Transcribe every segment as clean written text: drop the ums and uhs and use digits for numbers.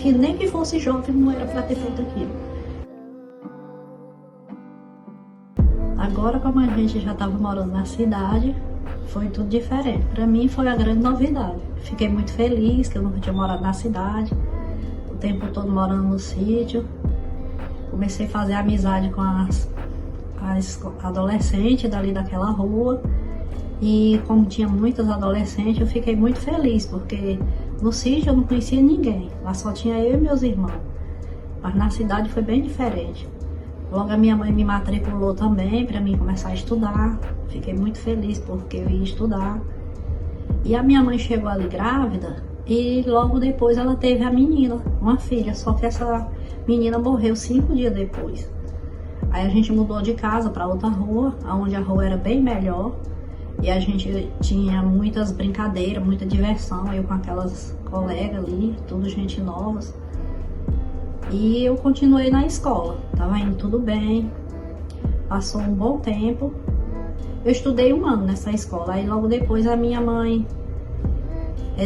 que nem que fosse jovem não era para ter feito aquilo. Agora, como a gente já estava morando na cidade, foi tudo diferente. Para mim foi a grande novidade. Fiquei muito feliz que eu nunca tinha morado na cidade, o tempo todo morando no sítio. Comecei a fazer amizade com as adolescentes dali daquela rua. E como tinha muitas adolescentes, eu fiquei muito feliz, porque no sítio eu não conhecia ninguém. Lá só tinha eu e meus irmãos. Mas na cidade foi bem diferente. Logo a minha mãe me matriculou também para mim começar a estudar. Fiquei muito feliz porque eu ia estudar. E a minha mãe chegou ali grávida e logo depois ela teve a menina, uma filha. Só que essa menina morreu 5 dias depois. Aí a gente mudou de casa para outra rua, onde a rua era bem melhor. E a gente tinha muitas brincadeiras, muita diversão. Eu com aquelas colegas ali, tudo gente novas. E eu continuei na escola, tava indo tudo bem. Passou um bom tempo. Eu estudei 1 ano nessa escola. Aí logo depois a minha mãe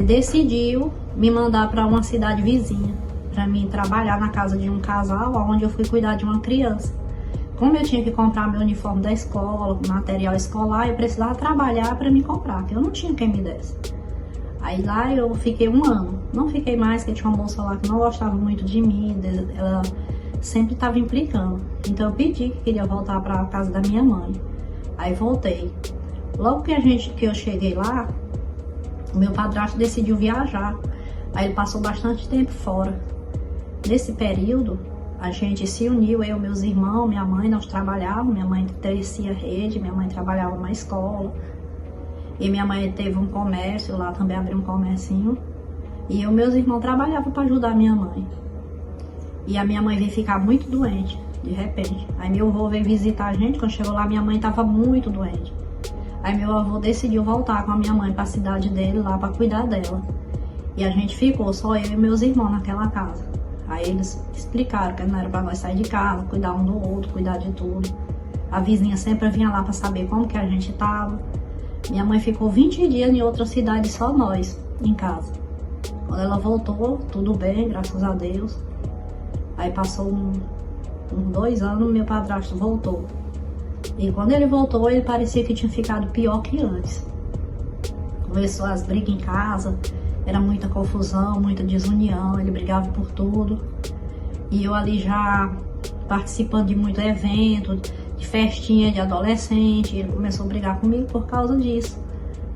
decidiu me mandar para uma cidade vizinha, para mim trabalhar na casa de um casal, onde eu fui cuidar de uma criança. Como eu tinha que comprar meu uniforme da escola, material escolar, eu precisava trabalhar para me comprar, porque eu não tinha quem me desse. Aí lá eu fiquei 1 ano, não fiquei mais, porque tinha uma moça lá que não gostava muito de mim, ela sempre estava implicando. Então eu pedi que queria voltar para a casa da minha mãe. Aí voltei. Logo que eu cheguei lá, o meu padrasto decidiu viajar. Aí ele passou bastante tempo fora. Nesse período, a gente se uniu, eu, meus irmãos, minha mãe, nós trabalhávamos. Minha mãe tecia rede, minha mãe trabalhava na escola. E minha mãe teve um comércio lá, também abriu um comércio. E eu, meus irmãos trabalhavam para ajudar a minha mãe. E a minha mãe veio ficar muito doente, de repente. Aí meu avô veio visitar a gente, quando chegou lá minha mãe estava muito doente. Aí meu avô decidiu voltar com a minha mãe para a cidade dele lá para cuidar dela. E a gente ficou, só eu e meus irmãos naquela casa. Aí eles explicaram que não era para nós sair de casa, cuidar um do outro, cuidar de tudo. A vizinha sempre vinha lá para saber como que a gente estava. Minha mãe ficou 20 dias em outra cidade, só nós, em casa. Quando ela voltou, tudo bem, graças a Deus. Aí passou uns 2 anos, meu padrasto voltou. E quando ele voltou, ele parecia que tinha ficado pior que antes. Começou as brigas em casa, era muita confusão, muita desunião, ele brigava por tudo. E eu ali já participando de muito evento, de festinha de adolescente, ele começou a brigar comigo por causa disso.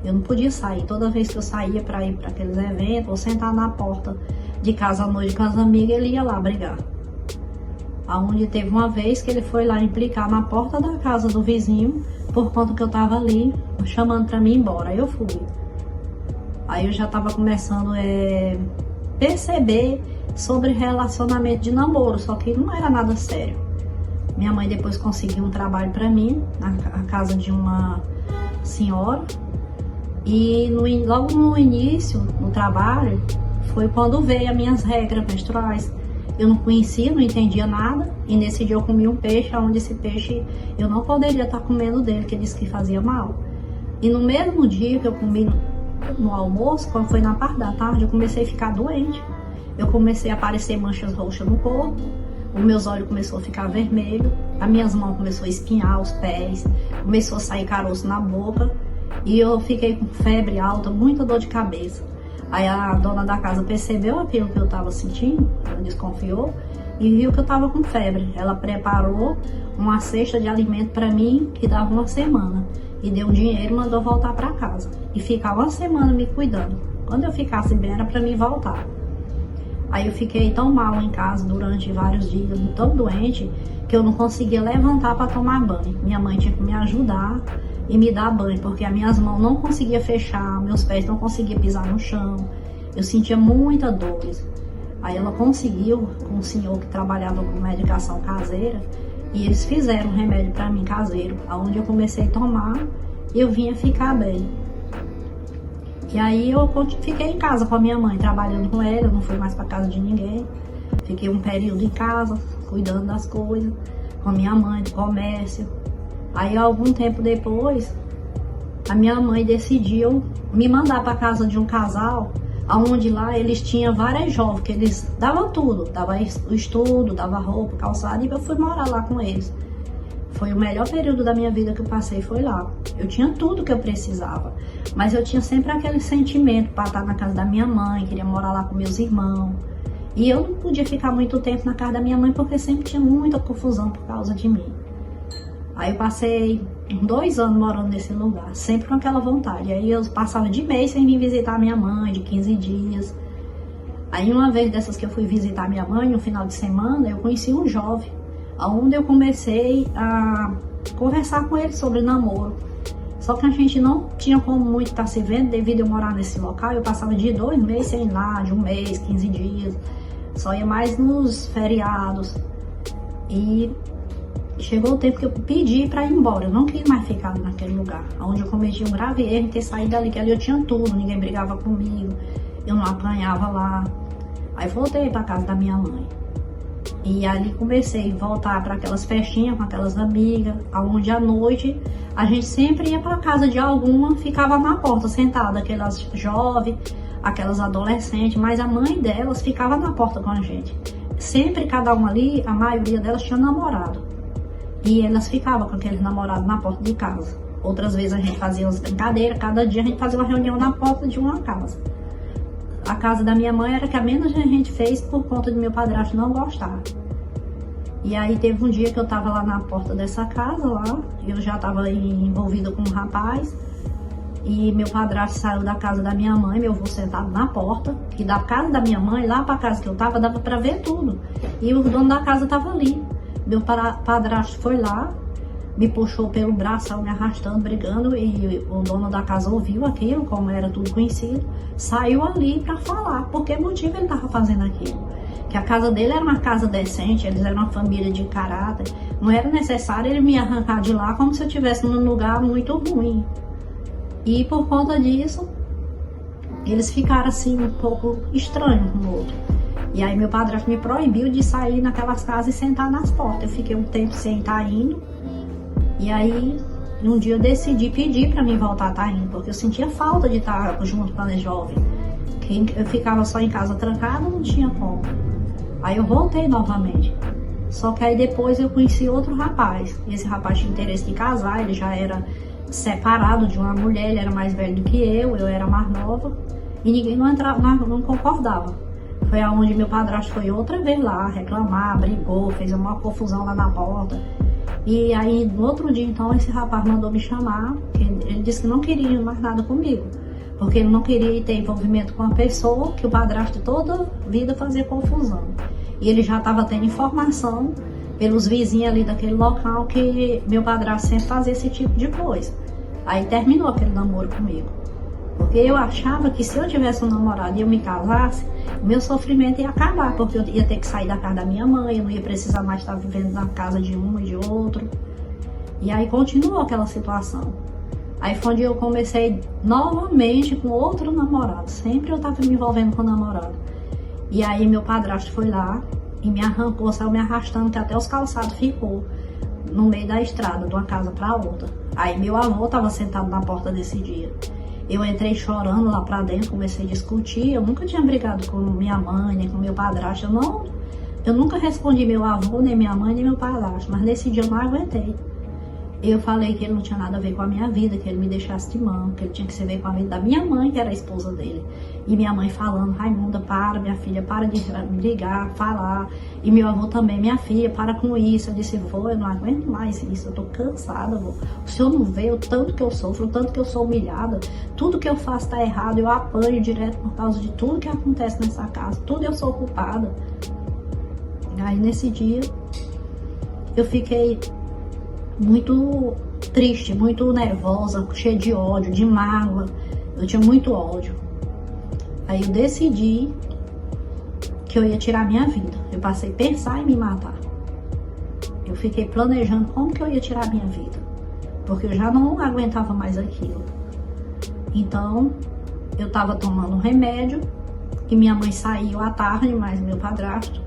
Eu não podia sair, toda vez que eu saía para ir para aqueles eventos, ou sentar na porta de casa à noite com as amigas, ele ia lá brigar. Aonde teve uma vez que ele foi lá implicar na porta da casa do vizinho, por conta que eu tava ali, chamando para mim ir embora. Aí eu fui. Aí eu já tava começando a perceber sobre relacionamento de namoro, só que não era nada sério. Minha mãe depois conseguiu um trabalho para mim, na casa de uma senhora. E logo no início, no trabalho, foi quando veio as minhas regras menstruais. Eu não conhecia, não entendia nada. E nesse dia eu comi um peixe, onde esse peixe eu não poderia estar comendo dele, que ele disse que fazia mal. E no mesmo dia que eu comi no almoço, quando foi na parte da tarde, eu comecei a ficar doente. Eu comecei a aparecer manchas roxas no corpo, os meus olhos começaram a ficar vermelhos, as minhas mãos começaram a espinhar, os pés, começou a sair caroço na boca. E eu fiquei com febre alta, muita dor de cabeça. Aí a dona da casa percebeu aquilo que eu estava sentindo, ela desconfiou e viu que eu estava com febre. Ela preparou uma cesta de alimento para mim que dava 1 semana e deu um dinheiro e mandou voltar para casa e ficar 1 semana me cuidando. Quando eu ficasse bem era para mim voltar. Aí eu fiquei tão mal em casa durante vários dias, tão doente, que eu não conseguia levantar para tomar banho. Minha mãe tinha que me ajudar e me dar banho, porque as minhas mãos não conseguiam fechar, meus pés não conseguiam pisar no chão, eu sentia muita dor. Aí ela conseguiu, com um senhor que trabalhava com medicação caseira, e eles fizeram um remédio para mim caseiro, onde eu comecei a tomar e eu vinha ficar bem. E aí eu fiquei em casa com a minha mãe, trabalhando com ela, eu não fui mais para casa de ninguém. Fiquei um período em casa, cuidando das coisas, com a minha mãe, do comércio. Aí, algum tempo depois, a minha mãe decidiu me mandar para casa de um casal, Onde lá eles tinham várias jovens, que eles davam tudo, dava o estudo, dava roupa, calçado, e eu fui morar lá com eles. Foi o melhor período da minha vida que eu passei, foi lá. Eu tinha tudo que eu precisava, mas eu tinha sempre aquele sentimento para estar na casa da minha mãe, queria morar lá com meus irmãos. E eu não podia ficar muito tempo na casa da minha mãe, porque sempre tinha muita confusão por causa de mim. Aí eu passei 2 anos morando nesse lugar, sempre com aquela vontade. Aí eu passava de mês sem vir visitar minha mãe, de 15 dias. Aí uma vez dessas que eu fui visitar minha mãe, no final de semana, eu conheci um jovem, onde eu comecei a conversar com ele sobre namoro. Só que a gente não tinha como muito estar se vendo, devido a eu morar nesse local. Eu passava de 2 meses sem ir lá, de 1 mês, 15 dias. Só ia mais nos feriados. E chegou o tempo que eu pedi para ir embora. Eu não queria mais ficar naquele lugar, onde eu cometi um grave erro em ter saído dali, que ali eu tinha tudo, ninguém brigava comigo, eu não apanhava lá. Aí voltei para casa da minha mãe. E ali comecei a voltar para aquelas festinhas com aquelas amigas, onde à noite a gente sempre ia para casa de alguma, ficava na porta sentada, aquelas jovens, aquelas adolescentes, mas a mãe delas ficava na porta com a gente. Sempre cada uma ali, a maioria delas tinha namorado. E elas ficavam com aqueles namorados na porta de casa. Outras vezes a gente fazia umas brincadeiras, cada dia a gente fazia uma reunião na porta de uma casa. A casa da minha mãe era que a menos a gente fez por conta de meu padrasto não gostar. E aí teve um dia que eu tava lá na porta dessa casa, lá, eu já tava envolvida com um rapaz, e meu padrasto saiu da casa da minha mãe, meu avô sentado na porta, que da casa da minha mãe, lá pra casa que eu tava, dava pra ver tudo. E o dono da casa tava ali. Meu padrasto foi lá, me puxou pelo braço, saiu me arrastando, brigando, e o dono da casa ouviu aquilo, como era tudo conhecido, saiu ali para falar por que motivo ele estava fazendo aquilo. Que a casa dele era uma casa decente, eles eram uma família de caráter, não era necessário ele me arrancar de lá como se eu estivesse num lugar muito ruim. E por conta disso, eles ficaram assim um pouco estranhos um com o outro. E aí meu padrasto me proibiu de sair naquelas casas e sentar nas portas. Eu fiquei um tempo sem estar indo. E aí, um dia eu decidi pedir para mim voltar a estar indo, porque eu sentia falta de estar junto com as jovens. Eu ficava só em casa trancada, não tinha como. Aí eu voltei novamente. Só que aí depois eu conheci outro rapaz. E esse rapaz tinha interesse de casar, ele já era separado de uma mulher, ele era mais velho do que eu era mais nova. E ninguém não concordava. Foi aonde meu padrasto foi outra vez lá reclamar, brigou, fez uma confusão lá na porta. E aí, no outro dia, então, esse rapaz mandou me chamar, ele disse que não queria mais nada comigo, porque ele não queria ter envolvimento com uma pessoa que o padrasto toda vida fazia confusão. E ele já estava tendo informação pelos vizinhos ali daquele local que meu padrasto sempre fazia esse tipo de coisa. Aí terminou aquele namoro comigo. Porque eu achava que se eu tivesse um namorado e eu me casasse, meu sofrimento ia acabar, porque eu ia ter que sair da casa da minha mãe, eu não ia precisar mais estar vivendo na casa de um e de outro. E aí continuou aquela situação. Aí foi onde eu comecei novamente com outro namorado. Sempre eu estava me envolvendo com o namorado. E aí meu padrasto foi lá e me arrancou, saiu me arrastando, que até os calçados ficou no meio da estrada, de uma casa para outra. Aí meu avô estava sentado na porta desse dia. Eu entrei chorando lá pra dentro, comecei a discutir. Eu nunca tinha brigado com minha mãe, nem com meu padrasto. Eu nunca respondi meu avô, nem minha mãe, nem meu padrasto. Mas nesse dia eu não aguentei. Eu falei que ele não tinha nada a ver com a minha vida, que ele me deixasse de mão, que ele tinha que se ver com a vida da minha mãe, que era a esposa dele. E minha mãe falando: Raimunda, para, minha filha, para de brigar, falar. E meu avô também: minha filha, para com isso. Eu disse: vô, eu não aguento mais isso, eu tô cansada, vô. O senhor não vê o tanto que eu sofro, o tanto que eu sou humilhada, tudo que eu faço tá errado, eu apanho direto por causa de tudo que acontece nessa casa, tudo eu sou culpada. Aí nesse dia, eu fiquei muito triste, muito nervosa, cheia de ódio, de mágoa. Eu tinha muito ódio. Aí eu decidi que eu ia tirar minha vida. Eu passei a pensar em me matar. Eu fiquei planejando como que eu ia tirar minha vida, porque eu já não aguentava mais aquilo. Então, eu tava tomando um remédio e minha mãe saiu à tarde, mais meu padrasto,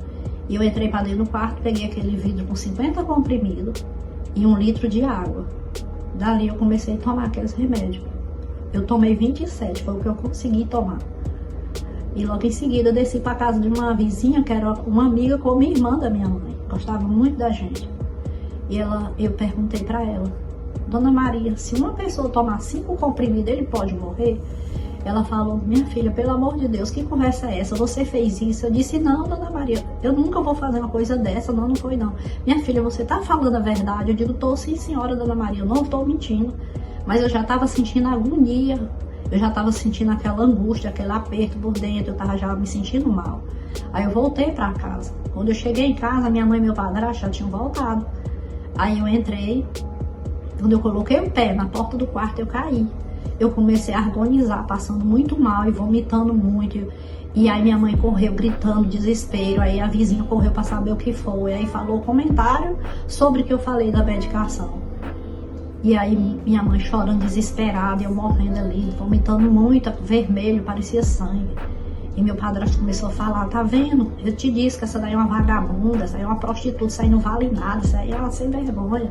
e eu entrei para dentro do quarto, peguei aquele vidro com 50 comprimidos e 1 litro de água. Dali eu comecei a tomar aqueles remédios. Eu tomei 27, foi o que eu consegui tomar. E logo em seguida eu desci para casa de uma vizinha, que era uma amiga como irmã da minha mãe. Gostava muito da gente. E eu perguntei para ela: Dona Maria, se uma pessoa tomar 5 comprimidos, ele pode morrer? Ela falou: minha filha, pelo amor de Deus, que conversa é essa? Você fez isso? Eu disse: não, Dona Maria, eu nunca vou fazer uma coisa dessa. Não, não foi não. Minha filha, você tá falando a verdade? Eu digo: tô sim, senhora, Dona Maria, eu não tô mentindo. Mas eu já tava sentindo agonia. Eu já tava sentindo aquela angústia, aquele aperto por dentro. Eu tava já me sentindo mal. Aí eu voltei para casa. Quando eu cheguei em casa, minha mãe e meu padrasto já tinham voltado. Aí eu entrei. Quando eu coloquei o pé na porta do quarto, eu caí. Eu comecei a agonizar, passando muito mal e vomitando muito. E aí minha mãe correu gritando, desespero. Aí a vizinha correu para saber o que foi. Aí falou comentário sobre o que eu falei da medicação. E aí minha mãe chorando, desesperada, eu morrendo ali, vomitando muito, vermelho, parecia sangue. E meu padrasto começou a falar: tá vendo? Eu te disse que essa daí é uma vagabunda, essa aí é uma prostituta, isso aí não vale nada, isso aí é uma sem vergonha.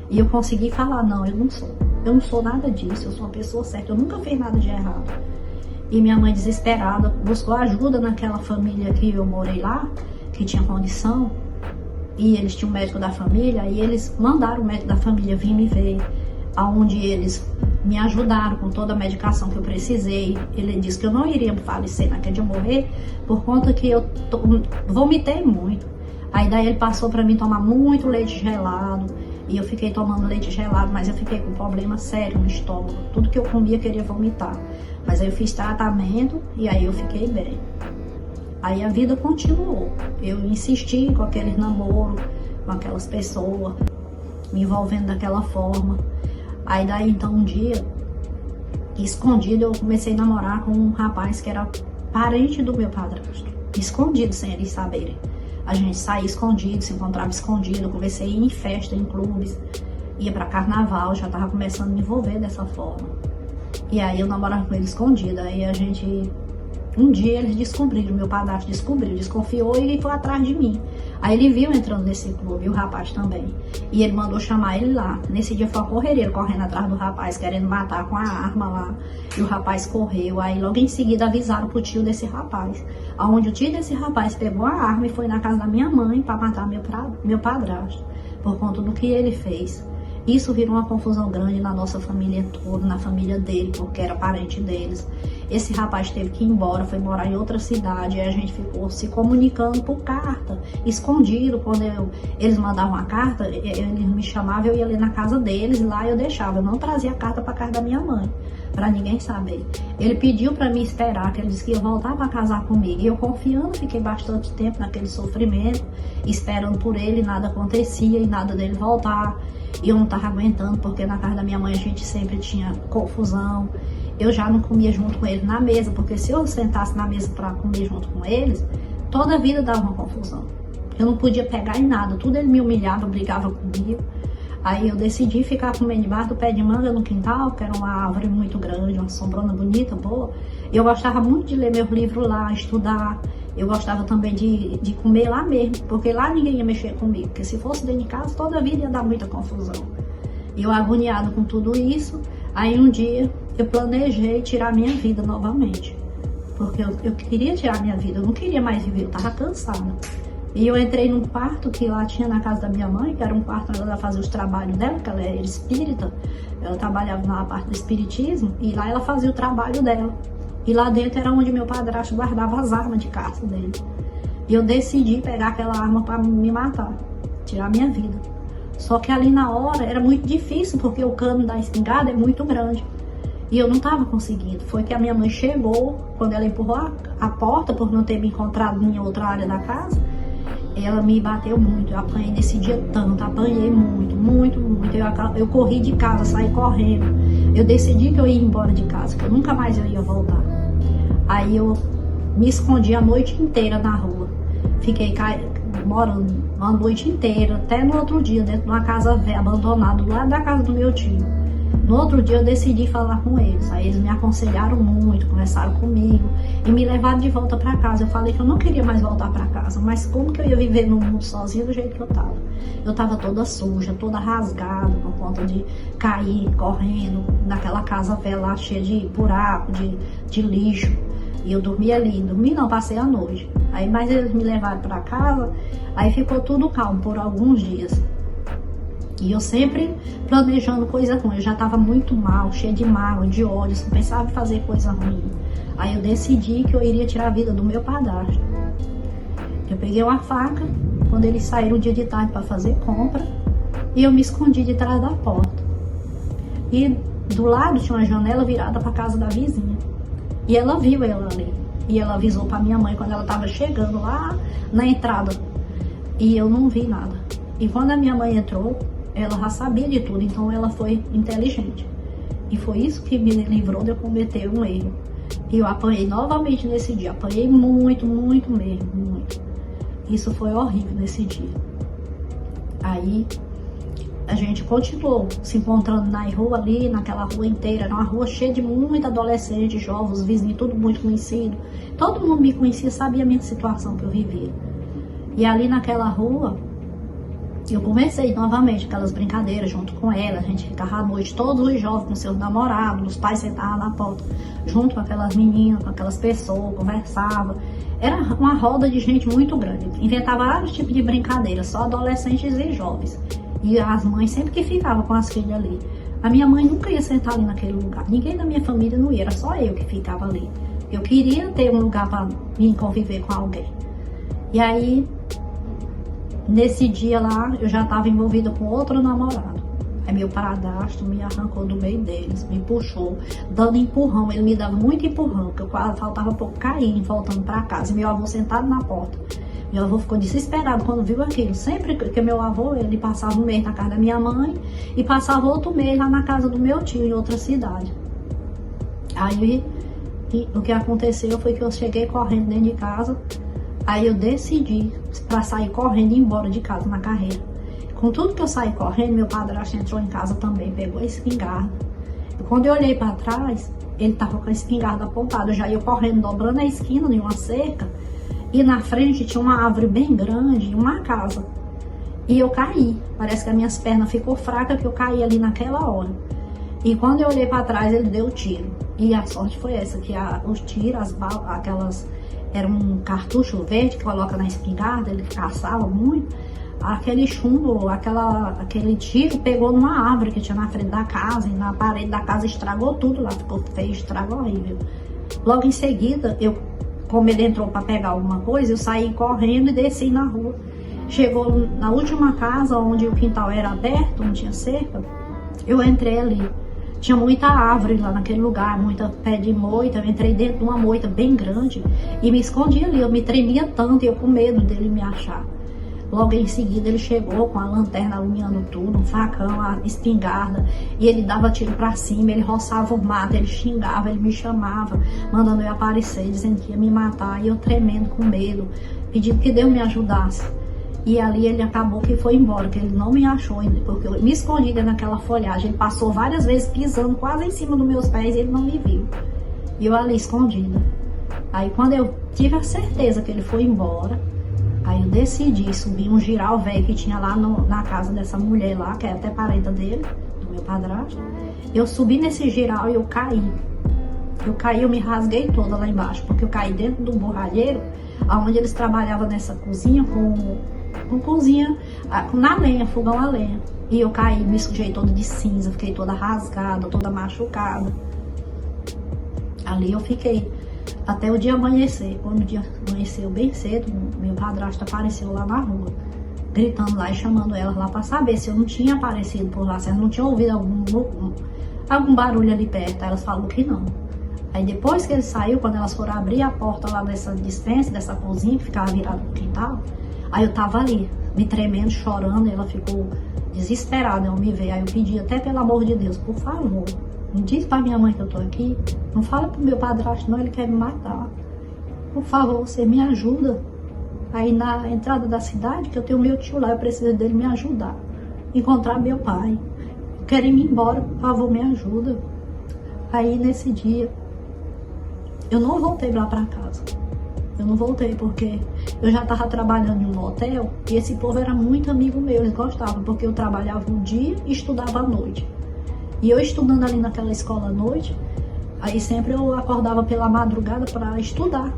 E eu consegui falar: não, eu não sou nada disso, eu sou uma pessoa certa, eu nunca fiz nada de errado. E minha mãe, desesperada, buscou ajuda naquela família que eu morei lá, que tinha condição. E eles tinham um médico da família, e eles mandaram o médico da família vir me ver, aonde eles me ajudaram com toda a medicação que eu precisei. Ele disse que eu não iria falecer naquele dia, morrer, por conta que eu vomitei muito. Aí daí ele passou para mim tomar muito leite gelado, e eu fiquei tomando leite gelado, mas eu fiquei com um problema sério no estômago. Tudo que eu comia queria vomitar. Mas aí eu fiz tratamento e aí eu fiquei bem. Aí a vida continuou. Eu insisti com aqueles namoros, com aquelas pessoas, me envolvendo daquela forma. Aí daí então um dia, escondido, eu comecei a namorar com um rapaz que era parente do meu padrasto. Escondido, sem eles saberem. A gente saía escondido, se encontrava escondido. Eu comecei a ir em festa, em clubes, ia pra carnaval, já tava começando a me envolver dessa forma. E aí eu namorava com ele escondido. Aí a gente... Um dia eles descobriram, meu padrasto descobriu, desconfiou e foi atrás de mim. Aí ele viu entrando nesse clube, e o rapaz também. E ele mandou chamar ele lá. Nesse dia foi uma correria, ele correndo atrás do rapaz, querendo matar com a arma lá. E o rapaz correu. Aí logo em seguida avisaram pro tio desse rapaz. Aonde o tio desse rapaz pegou a arma e foi na casa da minha mãe para matar meu padrasto. Por conta do que ele fez. Isso virou uma confusão grande na nossa família toda, na família dele, porque era parente deles. Esse rapaz teve que ir embora, foi morar em outra cidade, e a gente ficou se comunicando por carta, escondido. Quando eles mandavam a carta, eles me chamavam, eu ia ler na casa deles, e lá eu deixava. Eu não trazia a carta para casa da minha mãe, para ninguém saber. Ele pediu para me esperar, que ele disse que ia voltar para casar comigo. E eu confiando, fiquei bastante tempo naquele sofrimento, esperando por ele, nada acontecia e nada dele voltar. E eu não estava aguentando, porque na casa da minha mãe a gente sempre tinha confusão. Eu já não comia junto com ele na mesa, porque se eu sentasse na mesa para comer junto com eles, toda a vida dava uma confusão. Eu não podia pegar em nada, tudo ele me humilhava, brigava comigo. Aí eu decidi ficar comendo debaixo do pé de manga no quintal, que era uma árvore muito grande, uma sombrona bonita, boa. Eu gostava muito de ler meus livros lá, estudar. Eu gostava também de comer lá mesmo, porque lá ninguém ia mexer comigo. Porque se fosse dentro de casa, toda a vida ia dar muita confusão. E eu agoniado com tudo isso, aí um dia eu planejei tirar minha vida novamente. Porque eu queria tirar minha vida, eu não queria mais viver, eu estava cansada. E eu entrei num quarto que lá tinha na casa da minha mãe, que era um quarto onde ela fazia os trabalhos dela, que ela era espírita. Ela trabalhava na parte do espiritismo, e lá ela fazia o trabalho dela. E lá dentro era onde meu padrasto guardava as armas de caça dele. E eu decidi pegar aquela arma para me matar, tirar minha vida. Só que ali na hora era muito difícil, porque o cano da espingarda é muito grande. E eu não estava conseguindo. Foi que a minha mãe chegou, quando ela empurrou a porta, por não ter me encontrado em outra área da casa, ela me bateu muito. Eu apanhei nesse dia tanto, apanhei muito, muito, muito. Eu corri de casa, saí correndo. Eu decidi que eu ia embora de casa, que eu nunca mais ia voltar. Aí eu me escondi a noite inteira na rua. Fiquei morando uma noite inteira, até no outro dia, dentro de uma casa velha, abandonada, do lado da casa do meu tio. No outro dia eu decidi falar com eles. Aí eles me aconselharam muito, conversaram comigo e me levaram de volta para casa. Eu falei que eu não queria mais voltar para casa, mas como que eu ia viver no mundo sozinha do jeito que eu tava? Eu tava toda suja, toda rasgada, por conta de cair correndo naquela casa velha lá, cheia de buraco, de lixo. E eu dormi ali, dormi não, passei a noite. Aí, mas eles me levaram para casa, aí ficou tudo calmo por alguns dias. E eu sempre planejando coisa ruim, eu já estava muito mal, cheia de mágoa, de ódio, só pensava em fazer coisa ruim. Aí eu decidi que eu iria tirar a vida do meu padrasto. Eu peguei uma faca, quando eles saíram o dia de tarde para fazer compra, e eu me escondi de trás da porta. E do lado tinha uma janela virada para a casa da vizinha. E ela viu ela ali. E ela avisou para minha mãe quando ela estava chegando lá na entrada. E eu não vi nada. E quando a minha mãe entrou, ela já sabia de tudo, então ela foi inteligente. E foi isso que me livrou de eu cometer um erro. E eu apanhei novamente nesse dia. Apanhei muito, muito mesmo, muito. Isso foi horrível nesse dia. Aí a gente continuou se encontrando na rua ali, naquela rua inteira. Era uma rua cheia de muitos adolescentes, jovens, vizinhos, tudo muito conhecido. Todo mundo me conhecia, sabia a minha situação que eu vivia. E ali naquela rua, eu comecei novamente aquelas brincadeiras junto com ela. A gente ficava à noite, todos os jovens com seus namorados, os pais sentavam na porta, junto com aquelas meninas, com aquelas pessoas, conversava. Era uma roda de gente muito grande. Inventava vários tipos de brincadeiras, só adolescentes e jovens. E as mães sempre que ficavam com as filhas ali. A minha mãe nunca ia sentar ali naquele lugar. Ninguém da minha família não ia, era só eu que ficava ali. Eu queria ter um lugar para me conviver com alguém. E aí, nesse dia lá, eu já estava envolvida com outro namorado. Aí meu padrasto me arrancou do meio deles, me puxou, dando empurrão. Ele me dava muito empurrão, porque eu quase faltava pouco cair, voltando para casa. E meu avô sentado na porta. Meu avô ficou desesperado quando viu aquilo. Sempre que meu avô, ele passava um mês na casa da minha mãe e passava outro mês lá na casa do meu tio, em outra cidade. Aí, o que aconteceu foi que eu cheguei correndo dentro de casa. Aí eu decidi para sair correndo e ir embora de casa na carreira. Com tudo que eu saí correndo, meu padrasto entrou em casa também, pegou a espingarda. E quando eu olhei para trás, ele estava com a espingarda apontada. Eu já ia correndo, dobrando a esquina de uma cerca. E na frente tinha uma árvore bem grande e uma casa. E eu caí. Parece que as minhas pernas ficou fracas, que eu caí ali naquela hora. E quando eu olhei para trás, ele deu tiro. E a sorte foi essa, que os tiros, as balas, aquelas... Era um cartucho verde que coloca na espingarda, ele caçava muito. Aquele chumbo, aquele tiro pegou numa árvore que tinha na frente da casa. E na parede da casa estragou tudo lá, ficou feio, estragou horrível. Logo em seguida, como ele entrou para pegar alguma coisa, eu saí correndo e desci na rua. Chegou na última casa, onde o quintal era aberto, não tinha cerca, eu entrei ali. Tinha muita árvore lá naquele lugar, muita pé de moita. Eu entrei dentro de uma moita bem grande e me escondi ali. Eu me tremia tanto e eu com medo dele me achar. Logo em seguida ele chegou com a lanterna iluminando tudo, um facão, a espingarda, e ele dava tiro pra cima, ele roçava o mato, ele xingava, ele me chamava, mandando eu aparecer, dizendo que ia me matar, e eu tremendo com medo, pedindo que Deus me ajudasse. E ali ele acabou que foi embora, que ele não me achou, porque eu me escondi naquela folhagem. Ele passou várias vezes pisando quase em cima dos meus pés e ele não me viu. E eu ali escondida. Aí quando eu tive a certeza que ele foi embora, aí eu decidi subir um giral velho que tinha lá na casa dessa mulher lá, que é até parenta dele, do meu padrasto. Eu subi nesse giral e eu caí. Eu me rasguei toda lá embaixo, porque eu caí dentro do borralheiro, onde eles trabalhavam nessa cozinha com cozinha na lenha, fogão a lenha. E eu caí, me sujei toda de cinza, fiquei toda rasgada, toda machucada. Ali eu fiquei até o dia amanhecer. Quando o dia amanheceu bem cedo, meu padrasto apareceu lá na rua, gritando lá e chamando elas lá para saber se eu não tinha aparecido por lá, se elas não tinham ouvido algum barulho ali perto. Aí elas falaram que não. Aí depois que ele saiu, quando elas foram abrir a porta lá dessa dispensa, dessa cozinha que ficava virada no quintal, aí eu tava ali, me tremendo, chorando, e ela ficou desesperada ao me ver. Aí eu pedi até, pelo amor de Deus, por favor, não diz pra minha mãe que eu tô aqui, não fala pro meu padrasto não, ele quer me matar. Por favor, você me ajuda aí na entrada da cidade, que eu tenho meu tio lá, eu preciso dele me ajudar, encontrar meu pai. Eu quero ir embora, por favor, me ajuda. Aí nesse dia, eu não voltei lá pra casa. Eu não voltei porque eu já estava trabalhando em um hotel e esse povo era muito amigo meu, eles gostavam, porque eu trabalhava um dia e estudava à noite. E eu estudando ali naquela escola à noite, Aí sempre eu acordava pela madrugada para estudar,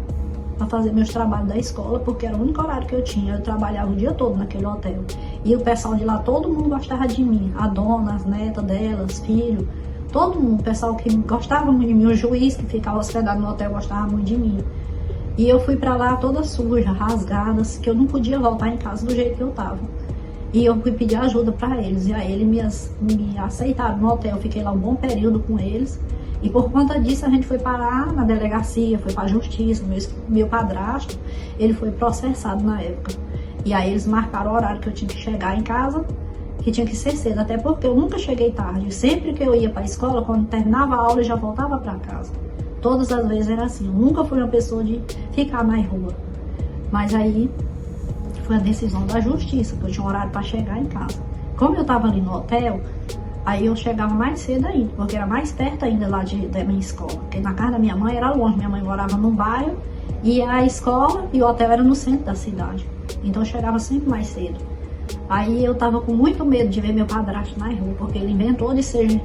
para fazer meus trabalhos da escola, porque era o único horário que eu tinha. Eu trabalhava o dia todo naquele hotel. E o pessoal de lá, todo mundo gostava de mim. A dona, as netas delas, filho, todo mundo. O pessoal que gostava muito de mim, o juiz que ficava hospedado no hotel gostava muito de mim. E eu fui para lá toda suja, rasgada, que eu não podia voltar em casa do jeito que eu tava. E eu fui pedir ajuda para eles. E aí eles me aceitaram no hotel. Eu fiquei lá um bom período com eles. E por conta disso a gente foi parar na delegacia, foi para a justiça. Meu padrasto, ele foi processado na época. E aí eles marcaram o horário que eu tinha que chegar em casa, que tinha que ser cedo. Até porque eu nunca cheguei tarde. Sempre que eu ia para a escola, quando terminava a aula, eu já voltava para casa. Todas as vezes era assim. Eu nunca fui uma pessoa de ficar na rua. Mas aí foi a decisão da justiça, que eu tinha um horário para chegar em casa. Como eu estava ali no hotel, aí eu chegava mais cedo ainda, porque era mais perto ainda lá da minha escola. Porque na casa da minha mãe era longe, minha mãe morava num bairro, e a escola e o hotel era no centro da cidade. Então eu chegava sempre mais cedo. Aí eu tava com muito medo de ver meu padrasto na rua, porque ele inventou de ser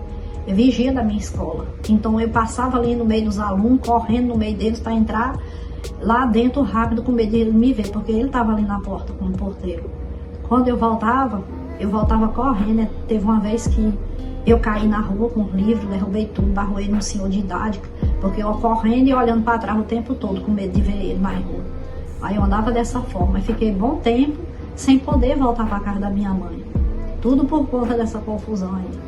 vigia da minha escola. Então eu passava ali no meio dos alunos, correndo no meio deles para entrar lá dentro rápido, com medo de ele me ver, porque ele tava ali na porta com o porteiro. Quando eu voltava correndo, né? Teve uma vez que eu caí na rua com um livro, derrubei tudo, barroei num senhor de idade, porque eu correndo e olhando para trás o tempo todo, com medo de ver ele na rua. Aí eu andava dessa forma, e fiquei bom tempo sem poder voltar para casa da minha mãe. Tudo por conta dessa confusão aí.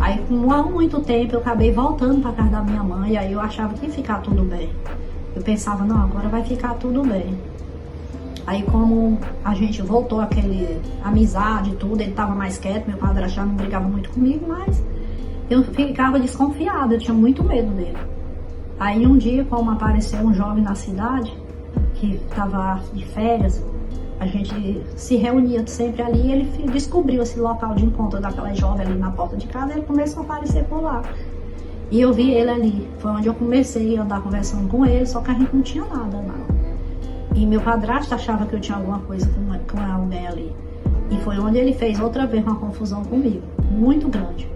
Aí com muito tempo eu acabei voltando para casa da minha mãe, e aí eu achava que ia ficar tudo bem. Eu pensava, não, agora vai ficar tudo bem. Aí como a gente voltou aquele amizade e tudo, ele tava mais quieto, meu padrasto já não brigava muito comigo, mas eu ficava desconfiada, eu tinha muito medo dele. Aí um dia, como apareceu um jovem na cidade, que tava de férias, a gente se reunia sempre ali, e ele descobriu esse local de encontro daquela jovem ali na porta de casa, e ele começou a aparecer por lá. E eu vi ele ali, foi onde eu comecei a andar conversando com ele, só que a gente não tinha nada, não. E meu padrasto achava que eu tinha alguma coisa com alguém ali. E foi onde ele fez outra vez uma confusão comigo, muito grande.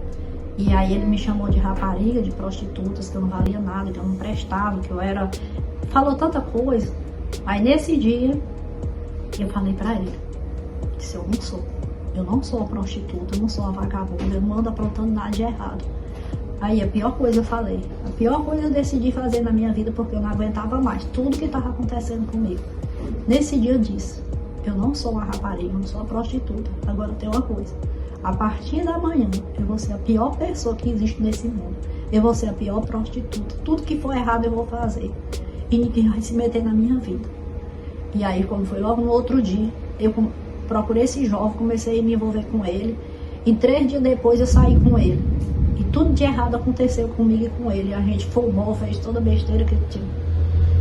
E aí ele me chamou de rapariga, de prostitutas, que eu não valia nada, que eu não prestava, que eu era... Falou tanta coisa. Aí nesse dia, eu falei pra ele, disse, eu não sou uma prostituta, eu não sou uma vagabunda, eu não ando aprontando nada de errado. Aí a pior coisa eu falei, a pior coisa eu decidi fazer na minha vida, porque eu não aguentava mais tudo que estava acontecendo comigo. Nesse dia eu disse, eu não sou uma rapariga, não sou uma prostituta, agora tem uma coisa, a partir da manhã eu vou ser a pior pessoa que existe nesse mundo, eu vou ser a pior prostituta, tudo que for errado eu vou fazer, e ninguém vai se meter na minha vida. E aí quando foi logo no outro dia, eu procurei esse jovem, comecei a me envolver com ele, e 3 dias depois eu saí com ele. E tudo de errado aconteceu comigo e com ele. A gente fumou, fez toda a besteira que tinha.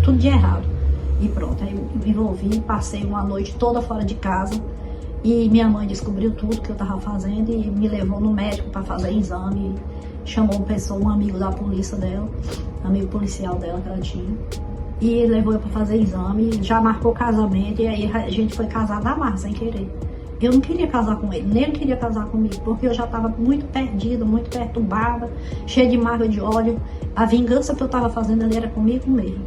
Tudo de errado. E pronto, aí eu me envolvi, passei uma noite toda fora de casa. E minha mãe descobriu tudo que eu tava fazendo e me levou no médico para fazer exame. Chamou uma pessoa, um amigo da polícia dela, amigo policial dela que ela tinha. E levou eu para fazer exame, já marcou casamento. E aí a gente foi casar na marra, sem querer. Eu não queria casar com ele, nem ele queria casar comigo, porque eu já estava muito perdida, muito perturbada, cheia de mágoa de ódio. A vingança que eu estava fazendo ali era comigo mesmo.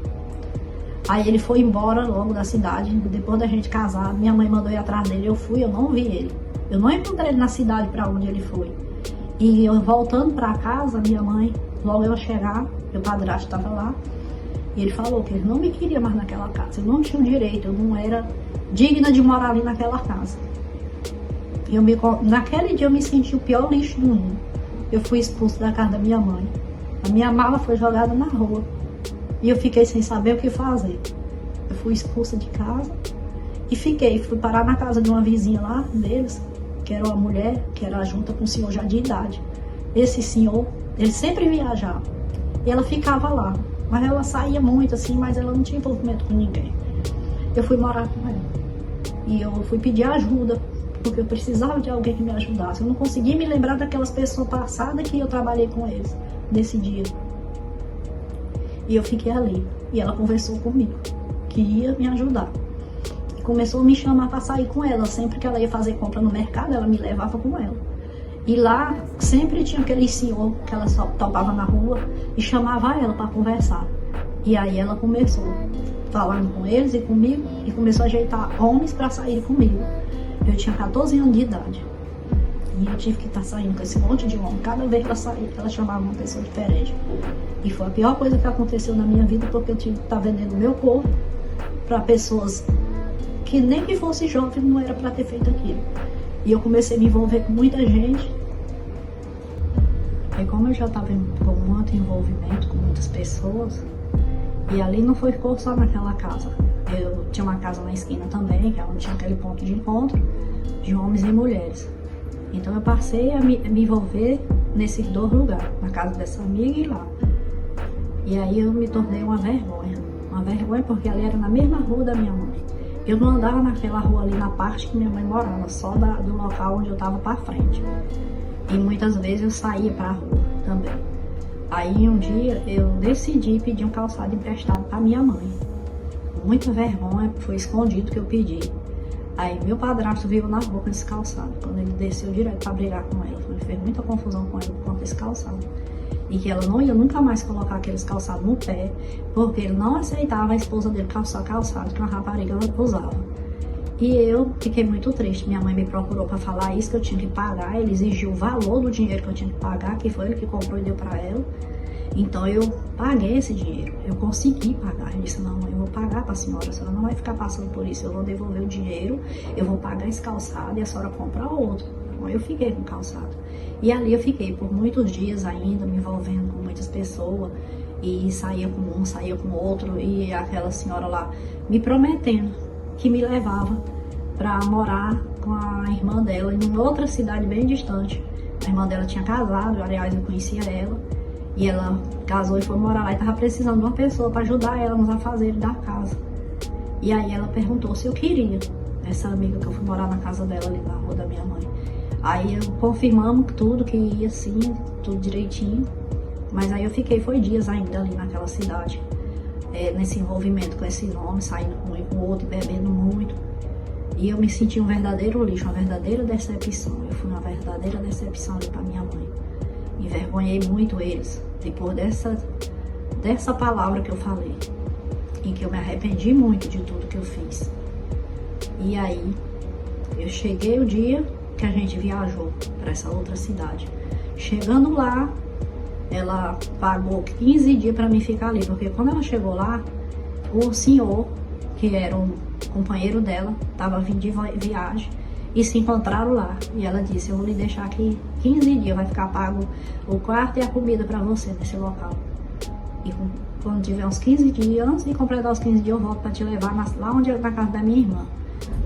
Aí ele foi embora logo da cidade, depois da gente casar, minha mãe mandou ir atrás dele, eu fui, eu não vi ele. Eu não encontrei ele na cidade para onde ele foi. E eu voltando para casa, minha mãe, logo eu chegar, meu padrasto estava lá, e ele falou que ele não me queria mais naquela casa, eu não tinha o direito, eu não era digna de morar ali naquela casa. Naquele dia eu me senti o pior lixo do mundo. Eu fui expulsa da casa da minha mãe. A minha mala foi jogada na rua. E eu fiquei sem saber o que fazer. Eu fui expulsa de casa e fui parar na casa de uma vizinha lá deles, que era uma mulher, que era junta com um senhor já de idade. Esse senhor, ele sempre viajava. E ela ficava lá. Mas ela saía muito assim, mas ela não tinha envolvimento com ninguém. Eu fui morar com ela. E eu fui pedir ajuda, porque eu precisava de alguém que me ajudasse. Eu não conseguia me lembrar daquelas pessoas passadas que eu trabalhei com eles nesse dia. E eu fiquei ali. E ela conversou comigo, que ia me ajudar. E começou a me chamar para sair com ela. Sempre que ela ia fazer compra no mercado, ela me levava com ela. E lá sempre tinha aquele senhor que ela só topava na rua e chamava ela para conversar. E aí ela começou falando com eles e comigo e começou a ajeitar homens para sair comigo. Eu tinha 14 anos de idade. E eu tive que estar saindo com esse monte de homem. Cada vez que ela saía, ela chamava uma pessoa diferente. E foi a pior coisa que aconteceu na minha vida, porque eu tive que estar vendendo meu corpo para pessoas que nem que fosse jovem não era para ter feito aquilo. E eu comecei a me envolver com muita gente. Aí como eu já estava com muito envolvimento com muitas pessoas, e ali não ficou só naquela casa. Eu tinha uma casa na esquina também, que é onde tinha aquele ponto de encontro de homens e mulheres. Então eu passei a me envolver nesses dois lugares, na casa dessa amiga e lá. E aí eu me tornei uma vergonha porque ali era na mesma rua da minha mãe. Eu não andava naquela rua ali na parte que minha mãe morava, só do local onde eu estava para frente. E muitas vezes eu saía para a rua também. Aí um dia eu decidi pedir um calçado emprestado para minha mãe. Muita vergonha, foi escondido que eu pedi. Aí meu padrasto viu na rua com esse calçado, quando ele desceu direto para brigar com ela. Ele fez muita confusão com ela por conta desse calçado. E que ela não ia nunca mais colocar aqueles calçados no pé, porque ele não aceitava a esposa dele calçar calçado que uma rapariga usava. E eu fiquei muito triste. Minha mãe me procurou para falar isso, que eu tinha que pagar. Ele exigiu o valor do dinheiro que eu tinha que pagar, que foi ele que comprou e deu para ela. Então eu paguei esse dinheiro, eu consegui pagar. Eu disse, não, eu vou pagar para a senhora não vai ficar passando por isso, eu vou devolver o dinheiro, eu vou pagar esse calçado e a senhora compra outro. Então eu fiquei com o calçado. E ali eu fiquei por muitos dias ainda, me envolvendo com muitas pessoas, e saía com um, saía com outro, e aquela senhora lá me prometendo que me levava para morar com a irmã dela em outra cidade bem distante. A irmã dela tinha casado, aliás eu conhecia ela. E ela casou e foi morar lá e estava precisando de uma pessoa para ajudar ela nos afazeres da casa. E aí ela perguntou se eu queria, essa amiga que eu fui morar na casa dela ali na rua da minha mãe. Aí confirmamos tudo, que ia sim, tudo direitinho. Mas aí eu fiquei, foi dias ainda ali naquela cidade, nesse envolvimento com esse homem, saindo com um e com o outro, bebendo muito. E eu me senti um verdadeiro lixo, uma verdadeira decepção. Eu fui uma verdadeira decepção ali para minha mãe. Envergonhei muito eles, depois dessa palavra que eu falei, em que eu me arrependi muito de tudo que eu fiz. E aí, eu cheguei o dia que a gente viajou para essa outra cidade. Chegando lá, ela pagou 15 dias para mim ficar ali, porque quando ela chegou lá, o senhor, que era um companheiro dela, estava vindo de viagem, e se encontraram lá. E ela disse, eu vou lhe deixar aqui 15 dias, vai ficar pago o quarto e a comida para você nesse local. E quando tiver uns 15 dias, antes de completar os 15 dias, eu volto para te levar lá onde na casa da minha irmã.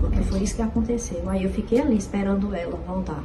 Porque foi isso que aconteceu. Aí eu fiquei ali esperando ela voltar.